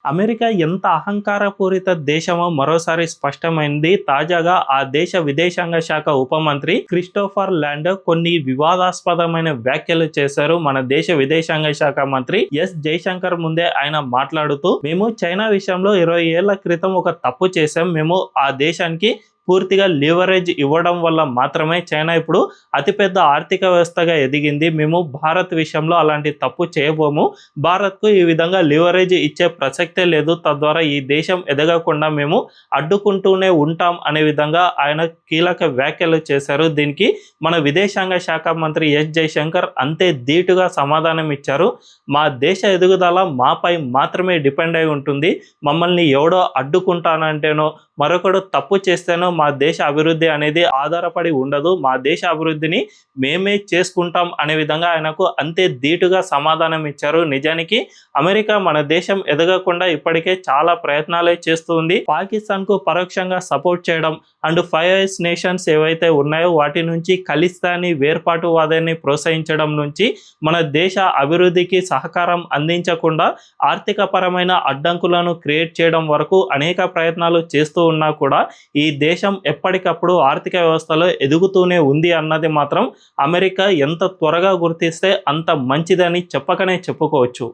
America ఎంత అహంకారపూరిత దేశమో మరోసారి స్పష్టమైంది. తాజాగా ఆ దేశ విదేశాంగ శాఖ ఉప మంత్రి క్రిస్టోఫర్ ల్యాండ్ కొన్ని వివాదాస్పదమైన వ్యాఖ్యలు చేశారు. మన దేశ విదేశాంగ శాఖ మంత్రి ఎస్ జైశంకర్ ముందే ఆయన మాట్లాడుతూ, మేము చైనా విషయంలో 20 ఏళ్ల క్రితం ఒక తప్పు చేశాం. మేము ఆ దేశానికి పూర్తిగా లీవరేజ్ ఇవ్వడం వల్ల మాత్రమే చైనా ఇప్పుడు అతిపెద్ద ఆర్థిక వ్యవస్థగా ఎదిగింది. మేము భారత్ విషయంలో అలాంటి తప్పు చేయబోము. భారత్కు ఈ విధంగా లీవరేజ్ ఇచ్చే ప్రసక్తే లేదు. తద్వారా ఈ దేశం ఎదగకుండా మేము అడ్డుకుంటూనే ఉంటాం అనే విధంగా ఆయన కీలక వ్యాఖ్యలు చేశారు. దీనికి మన విదేశాంగ శాఖ మంత్రి ఎస్ జైశంకర్ అంతే ధీటుగా సమాధానం ఇచ్చారు. మా దేశ ఎదుగుదల మాపై మాత్రమే డిపెండ్ అయి ఉంటుంది. మమ్మల్ని ఎవడో అడ్డుకుంటానంటేనో మరొకడు తప్పు చేస్తేనో మా దేశ అభివృద్ధి అనేది ఆధారపడి ఉండదు. మా దేశ అభివృద్ధిని మేమే చేసుకుంటాం అనే విధంగా ఆయనకు అంతే ధీటుగా సమాధానం ఇచ్చారు. నిజానికి అమెరికా మన దేశం ఎదగకుండా ఇప్పటికే చాలా ప్రయత్నాలే చేస్తుంది. పాకిస్తాన్కు పరోక్షంగా సపోర్ట్ చేయడం అండ్ 5 ఐస్ నేషన్స్ ఏవైతే ఉన్నాయో వాటి నుంచి ఖలిస్తానీ వేర్పాటువాదాన్ని ప్రోత్సహించడం నుంచి మన దేశ అభివృద్ధికి సహకారం అందించకుండా ఆర్థిక పరమైన అడ్డంకులను క్రియేట్ చేయడం వరకు అనేక ప్రయత్నాలు చేస్తూ ఉన్నా కూడా ఈ దేశం ఎప్పటికప్పుడు ఆర్థిక వ్యవస్థలో ఎదుగుతూనే ఉంది అన్నది మాత్రం అమెరికా ఎంత త్వరగా గుర్తిస్తే అంత మంచిదని చెప్పకనే చెప్పుకోవచ్చు.